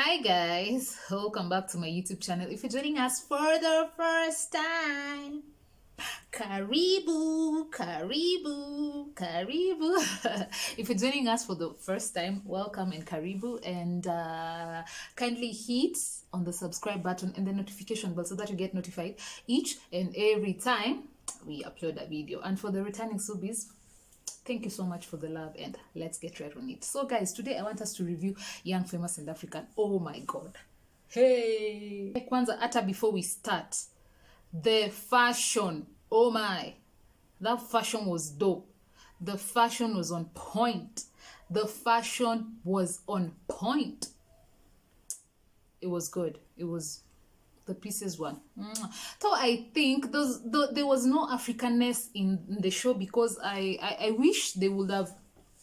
Hi guys, welcome back to my YouTube channel. If you're joining us for the first time, karibu, karibu, karibu. If you're joining us for the first time, welcome and karibu, and kindly hit on the subscribe button and the notification bell so that you get notified each and every time we upload a video. And for the returning subbies, thank you so much for the love, and let's get right on it. So guys, today I want us to review Young, Famous and African. Oh my god, hey, kwanza hata before we start, the fashion, oh my, that fashion was dope. The fashion was on point. The fashion was on point. It was good. It was the pieces one. So I think there was no Africanness in the show, because I wish they would have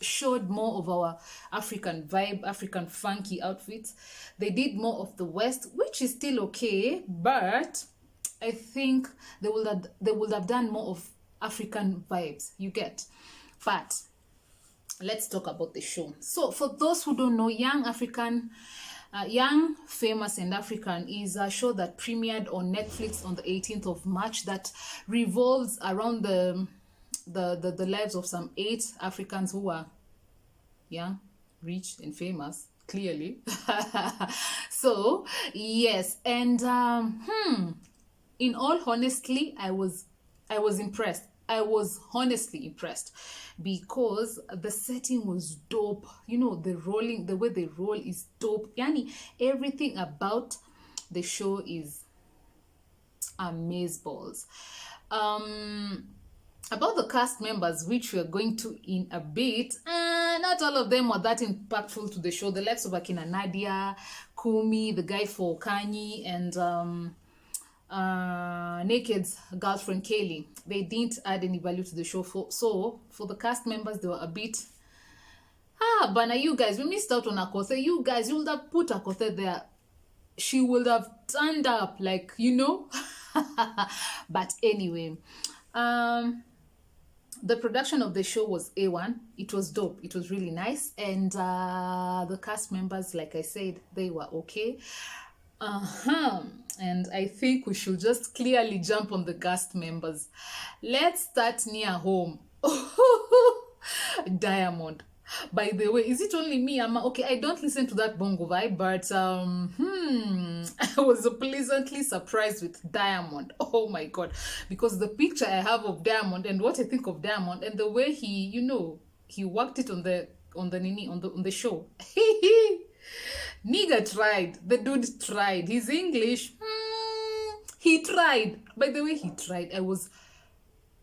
showed more of our African vibe, African funky outfits. They did more of the West, which is still okay, but I think they would have done more of African vibes, you get. But let's talk about the show. So for those who don't know, Young, Famous and African is a show that premiered on Netflix on the 18th of March that revolves around the lives of some 8 Africans who are young, rich and famous, clearly. So yes, and in all honesty, I was impressed. I was honestly impressed because the setting was dope. You know, the way they roll is dope. Yani, everything about the show is amazeballs. About the cast members, which we are going to in a bit, not all of them were that impactful to the show. The likes of Akina Nadia, Kumi, the guy for Kanye, and Naked's girlfriend Kaylee, they didn't add any value to the show. So for the cast members, they were a bit Bana, you guys, we missed out on Akothe. You guys, you would have put Akothe there. She would have turned up, like, you know. But anyway, the production of the show was A1. It was dope. It was really nice. And the cast members, like I said, they were okay. And I think we should just clearly jump on the cast members. Let's start near home. Diamond. By the way, is it only me? Okay, I don't listen to that bongo vibe, but I was pleasantly surprised with Diamond. Oh my god, because the picture I have of Diamond and what I think of Diamond and the way he, you know, he worked it on the show. Nigga tried. The dude tried. His English, he tried. By the way, he tried. I was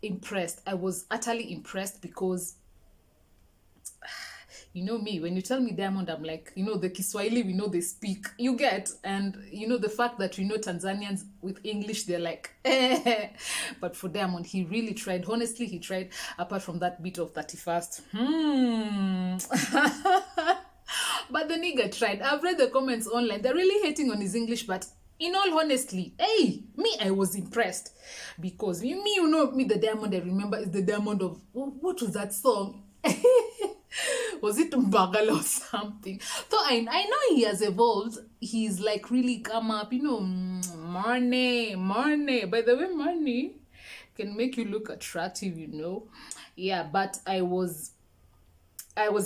impressed. I was utterly impressed because, you know me, when you tell me Diamond, I'm like, you know, the Kiswahili, we know they speak. You get? And, you know, the fact that, you know, Tanzanians with English, they're like, eh. But for Diamond, he really tried. Honestly, he tried, apart from that bit of 31st. But the nigga tried. I've read the comments online. They're really hating on his English, but in all honesty, hey, me, I was impressed. Because you know me, the Diamond I remember is the Diamond of, what was that song? Was it Mbagala or something? So I know he has evolved. He's like really come up, you know, money. By the way, money can make you look attractive, you know. Yeah, but I was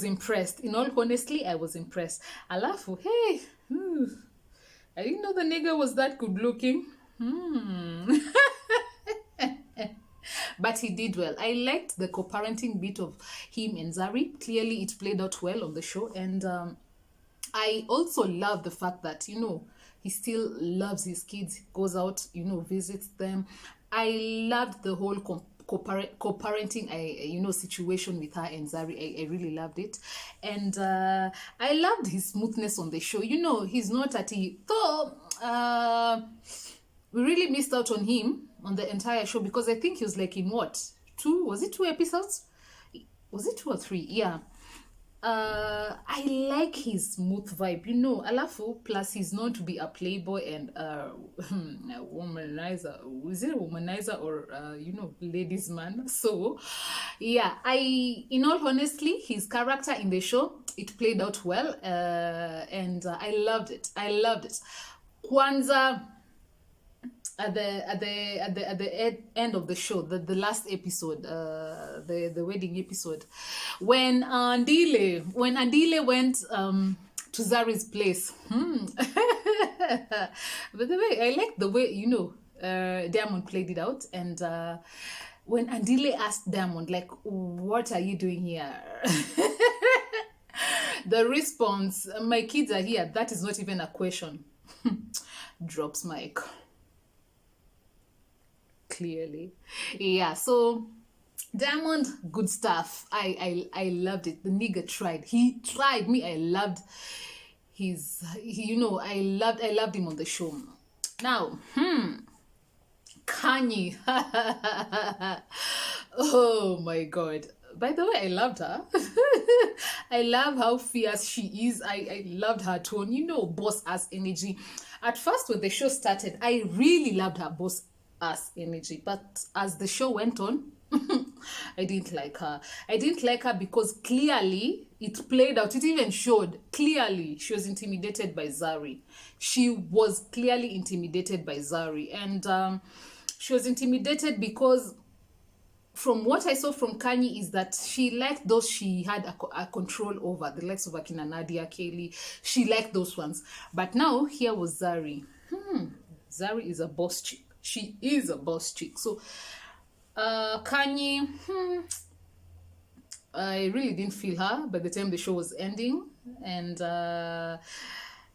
impressed. In all honesty, I was impressed. Alafu, hey, I didn't know the nigga was that good looking. But he did well. I liked the co-parenting bit of him and Zari. Clearly, it played out well on the show. And I also love the fact that, you know, he still loves his kids, goes out, you know, visits them. I loved the whole co-parenting, you know, situation with her and Zari. I really loved it. And I loved his smoothness on the show. You know, he's not at it. So, we really missed out on him on the entire show because I think he was like in what? 2? Was it 2 episodes? Was it 2 or 3? Yeah. I like his smooth vibe, you know. Alafu, plus he's known to be a playboy and a womanizer. Is it a womanizer or ladies man? So, yeah, in all honestly, his character in the show, it played out well, and I loved it. I loved it. Kwanza, at the end of the show, the last episode, the wedding episode, when Andile went to Zari's place. By the way, I like the way Diamond played it out, and when Andile asked Diamond, like, what are you doing here? The response, my kids are here, that is not even a question. Drops mic. Clearly. Yeah, so Diamond, good stuff. I loved it. The nigga tried. He tried me. I loved I loved him on the show. Now, Kanye. Oh my god. By the way, I loved her. I love how fierce she is. I loved her tone, boss ass energy. At first, when the show started, I really loved her boss ass energy. But as the show went on, I didn't like her. I didn't like her because clearly it played out. It even showed clearly she was intimidated by Zari. She was clearly intimidated by Zari. And she was intimidated because from what I saw from Kanye is that she liked those she had a control over, the likes of Akina Nadia, Kaylee. She liked those ones. But now, here was Zari. Zari is a boss chick. She is a boss chick. So, Kanye, I really didn't feel her by the time the show was ending. And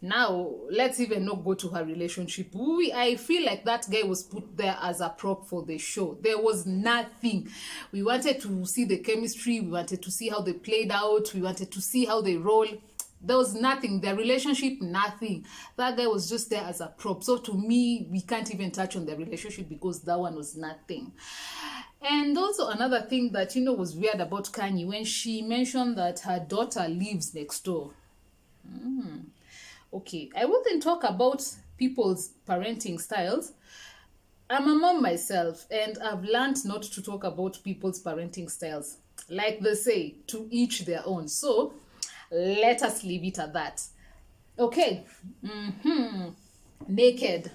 now, let's even not go to her relationship. I feel like that guy was put there as a prop for the show. There was nothing. We wanted to see the chemistry. We wanted to see how they played out. We wanted to see how they roll. There was nothing. Their relationship, nothing. That guy was just there as a prop. So to me, we can't even touch on their relationship because that one was nothing. And also another thing that, was weird about Kanye, when she mentioned that her daughter lives next door. Okay, I wouldn't talk about people's parenting styles. I'm a mom myself, and I've learned not to talk about people's parenting styles. Like they say, to each their own. So, let us leave it at that. Okay. Naked.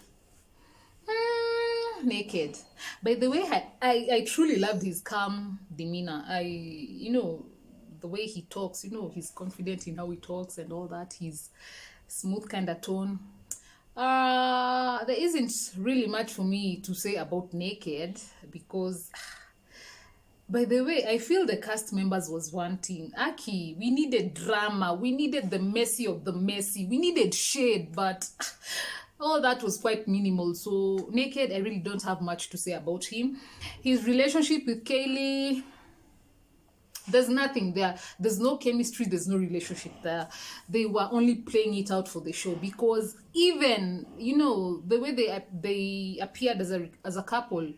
Naked. By the way, I truly loved his calm demeanor. The way he talks, he's confident in how he talks and all that. He's smooth kind of tone. There isn't really much for me to say about Naked because, by the way, I feel the cast members was wanting. Aki, we needed drama. We needed the messy of the messy. We needed shade, but all that was quite minimal. So Naked, I really don't have much to say about him. His relationship with Kaylee, there's nothing there. There's no chemistry. There's no relationship there. They were only playing it out for the show because even, the way they appeared as a couple,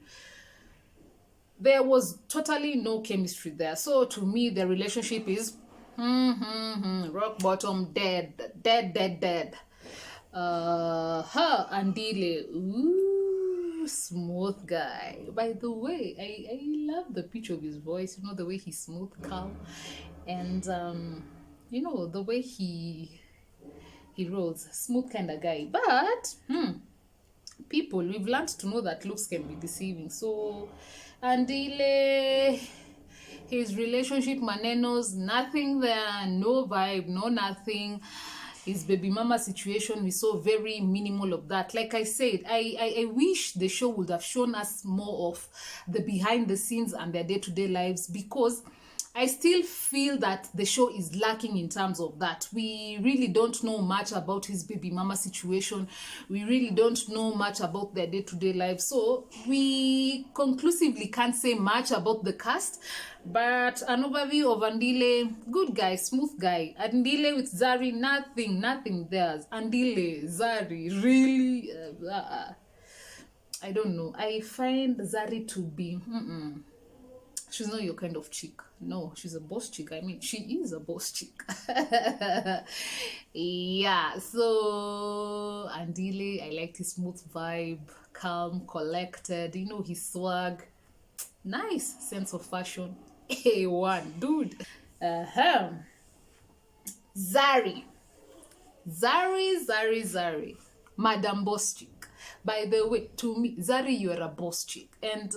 there was totally no chemistry there. So to me, their relationship is rock bottom, dead. Her and Dile, smooth guy. By the way, I love the pitch of his voice, the way he's smooth, calm, and the way he rolls, smooth kind of guy. But people, we've learned to know that looks can be deceiving. So Andile, his relationship manenos, nothing there, no vibe, no nothing. His baby mama situation, we saw very minimal of that. Like I said, I wish the show would have shown us more of the behind the scenes and their day-to-day lives, because I still feel that the show is lacking in terms of that. We really don't know much about his baby mama situation. We really don't know much about their day-to-day life. So we conclusively can't say much about the cast. But an overview of Andile, good guy, smooth guy. Andile with Zari, nothing there. Andile, Zari, really, I don't know. I find Zari to be, She's not your kind of chick. No, she's a boss chick. I mean, she is a boss chick. Yeah, so Andile, I liked his smooth vibe, calm, collected, his swag. Nice sense of fashion. A1, dude. Uh-huh. Zari. Zari. Madam Boss Chick. By the way, to me, Zari, you're a boss chick. And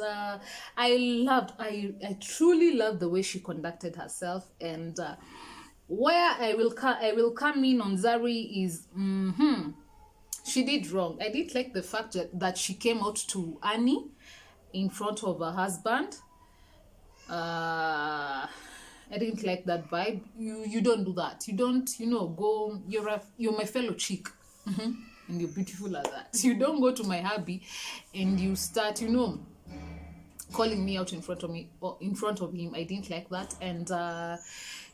I truly loved the way she conducted herself. And where I will come in on Zari is, she did wrong. I did like the fact that she came out to Annie in front of her husband. I didn't like that vibe. You don't do that. You don't, go. You're my fellow chick, and you're beautiful as that. You don't go to my hubby, and you start, calling me out in front of me or in front of him. I didn't like that, and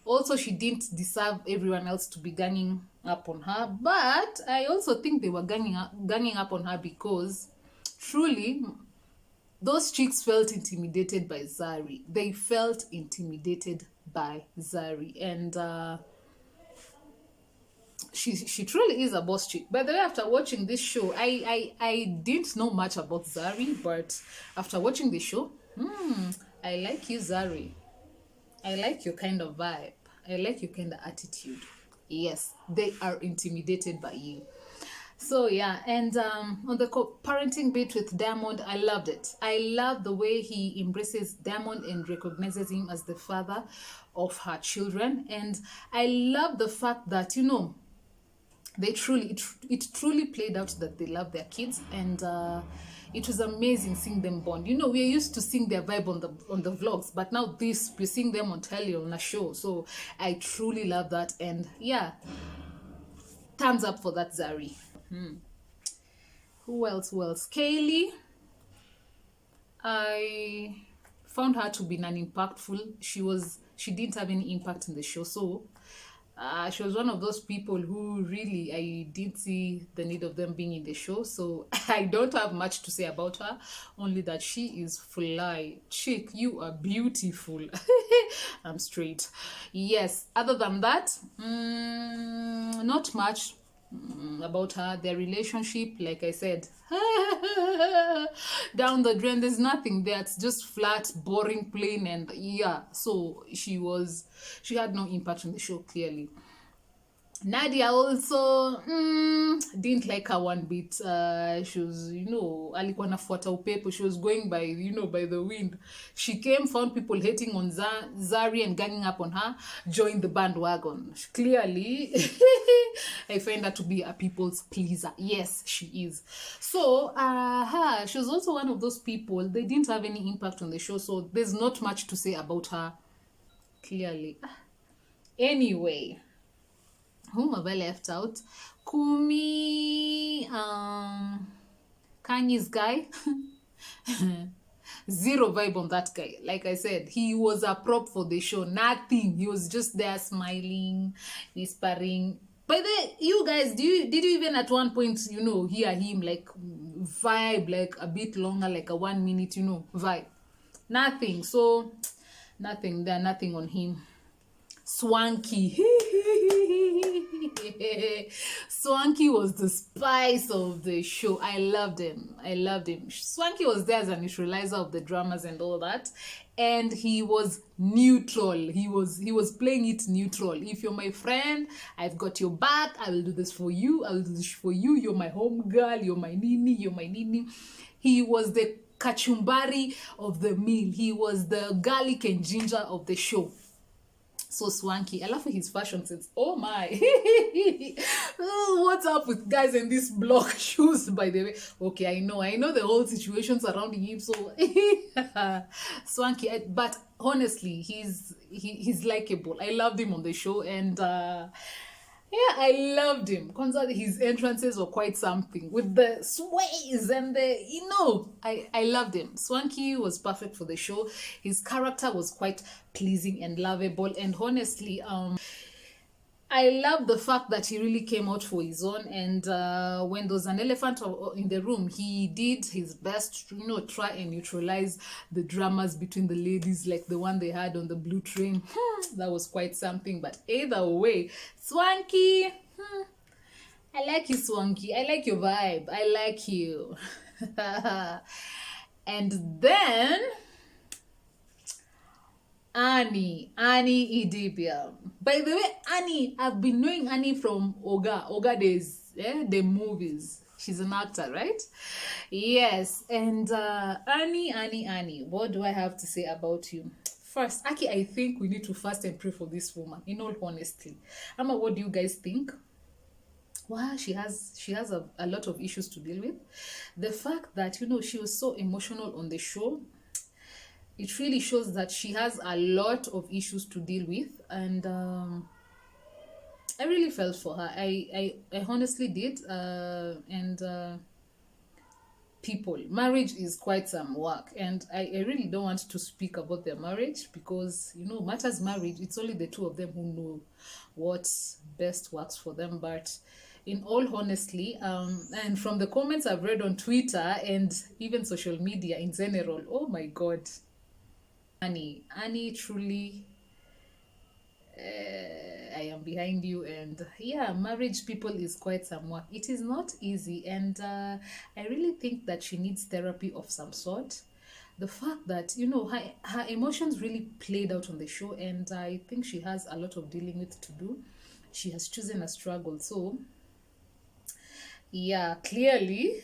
also she didn't deserve everyone else to be ganging up on her. But I also think they were ganging up on her because truly, those chicks felt intimidated by Zari. They felt intimidated by Zari. And she truly is a boss chick. By the way, after watching this show, I didn't know much about Zari, but after watching the show, I like you, Zari. I like your kind of vibe. I like your kind of attitude. Yes, they are intimidated by you. So yeah, and on the parenting bit with Diamond, I loved it. I love the way he embraces Diamond and recognizes him as the father of her children. And I love the fact that, it truly played out that they love their kids. And it was amazing seeing them bond. We're used to seeing their vibe on the vlogs, but now we're seeing them on telly on a show. So I truly love that. And yeah, thumbs up for that, Zari. Who else? Kaylee. I found her to be non-impactful. She didn't have any impact in the show. So she was one of those people who really I didn't see the need of them being in the show. So I don't have much to say about her, only that she is fly. Chick, you are beautiful. I'm straight. Yes, other than that, not much about her. Their relationship, like I said, down the drain. There's nothing there. It's just flat, boring, plain. And yeah, so she had no impact on the show, clearly. Nadia also didn't like her one bit. She was, alikuwa nafuata upepo. She was going by, by the wind. She came, found people hating on Zari and ganging up on her, joined the bandwagon. Clearly, I find her to be a people's pleaser. Yes, she is. So, she was also one of those people. They didn't have any impact on the show, so there's not much to say about her, clearly. Anyway, whom have I left out? Kumi, Kanye's guy. Zero vibe on that guy. Like I said, he was a prop for the show. Nothing. He was just there smiling, whispering. By the way, you guys, did you even at one point, hear him like vibe like a bit longer, like a 1 minute, vibe? Nothing. So, nothing there, nothing on him. Swanky. Swanky was the spice of the show. I loved him. Swanky was there as a neutralizer of the dramas and all that, and he was neutral. He was playing it neutral. If you're my friend, I've got your back. I will do this for you. I will do this for you. You're my home girl. You're my nini. He was the kachumbari of the meal. He was the garlic and ginger of the show. So Swanky. I love his fashion sense. Oh my. What's up with guys in these block shoes, by the way? Okay, I know the whole situation surrounding him. So Swanky, but honestly, he's likable. I loved him on the show, and yeah, I loved him. His entrances were quite something with the sways and the, I loved him. Swanky was perfect for the show. His character was quite pleasing and lovable. And honestly, I love the fact that he really came out for his own, and when there was an elephant in the room, he did his best to, try and neutralize the dramas between the ladies, like the one they had on the blue train. That was quite something. But either way, Swanky, I like you, Swanky. I like your vibe. I like you. And then Annie Idibia. By the way, Annie, I've been knowing Annie from Oga days, the movies. She's an actor, right? Yes. And Annie, what do I have to say about you? First, Aki, I think we need to fast and pray for this woman, in all honesty. Amma, what do you guys think? Wow, she has a lot of issues to deal with. The fact that, she was so emotional on the show, it really shows that she has a lot of issues to deal with. And I really felt for her. I honestly did. And people, marriage is quite some work, and I really don't want to speak about their marriage, because matters marriage, it's only the two of them who know what best works for them. But in all honestly, and from the comments I've read on Twitter and even social media in general, oh my god, Annie truly, I am behind you. And yeah, marriage, people, is quite some work. It is not easy, and I really think that she needs therapy of some sort. The fact that her emotions really played out on the show, and I think she has a lot of dealing with to do. She has chosen a struggle, so yeah, clearly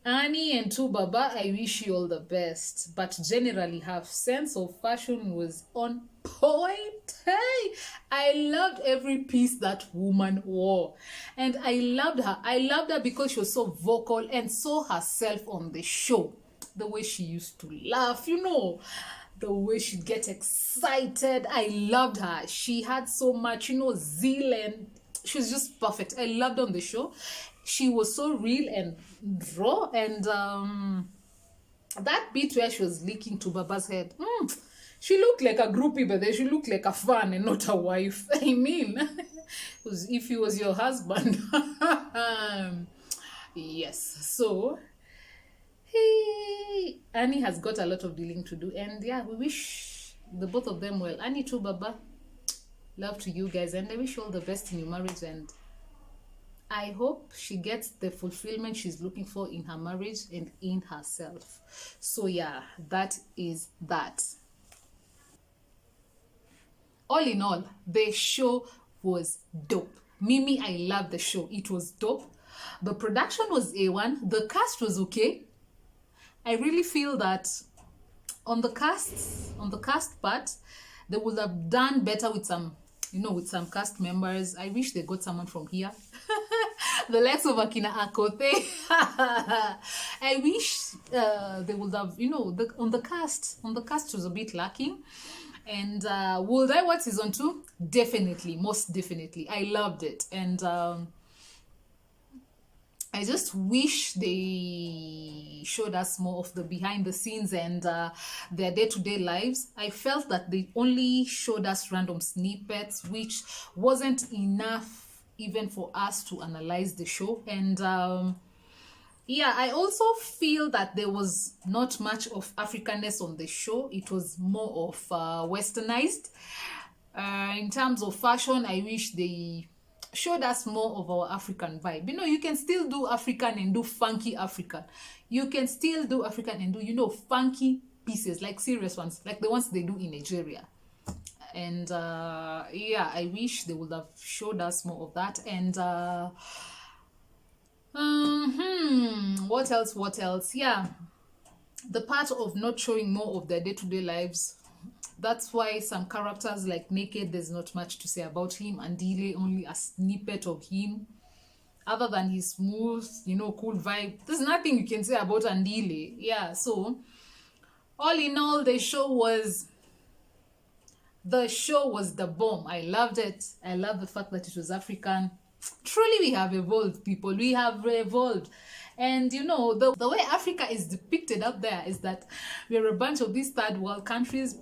Annie and Baba, I wish you all the best. But generally, her sense of fashion was on point. Hey, I loved every piece that woman wore. And I loved her. I loved her because she was so vocal and so herself on the show. The way she used to laugh, the way she'd get excited. I loved her. She had so much, zeal, and she was just perfect. I loved her on the show. She was so real and raw, and that bit where she was licking to Baba's head, she looked like a groupie, but then she looked like a fan and not a wife. I mean, if he was your husband. Yes. So Annie has got a lot of dealing to do, and yeah, we wish the both of them well. Annie too, Baba, love to you guys, and I wish you all the best in your marriage, and I hope she gets the fulfillment she's looking for in her marriage and in herself. So yeah, that is that. All in all, the show was dope. Mimi, I love the show. It was dope. The production was A1. The cast was okay. I really feel that on the cast part, they would have done better with some, with some cast members. I wish they got someone from here. The likes of Akina Akote. I wish they would have, on the cast was a bit lacking. And would I watch season 2? Definitely, most definitely. I loved it. And I just wish they showed us more of the behind the scenes and their day-to-day lives. I felt that they only showed us random snippets, which wasn't enough even for us to analyze the show. And yeah, I also feel that there was not much of Africanness on the show. It was more of westernized. In terms of fashion, I wish they showed us more of our African vibe. You can still do African and do funky African. You can still do African and do, funky pieces, like serious ones, like the ones they do in Nigeria. And yeah, I wish they would have showed us more of that. And what else? Yeah, the part of not showing more of their day-to-day lives. That's why some characters like Naked, there's not much to say about him. And Dile, only a snippet of him. Other than his smooth, cool vibe, there's nothing you can say about Andile. Yeah, so all in all, the show was the bomb. I loved it. I love the fact that it was African. Truly, we have evolved, people. We have evolved. And the way Africa is depicted out there is that we're a bunch of these third world countries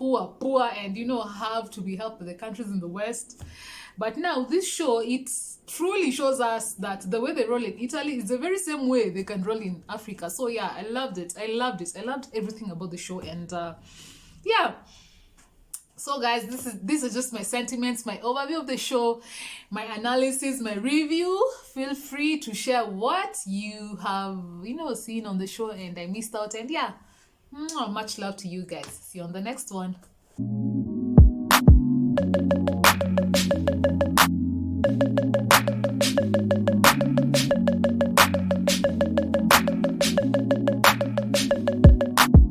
who are poor and, you know, have to be helped by the countries in the West. But now this show, it truly shows us that the way they roll in Italy is the very same way they can roll in Africa. So yeah, I loved it. I loved everything about the show. And yeah. So guys, these are just my sentiments, my overview of the show, my analysis, my review. Feel free to share what you have, you know, seen on the show and I missed out. And yeah, much love to you guys. See you on the next one.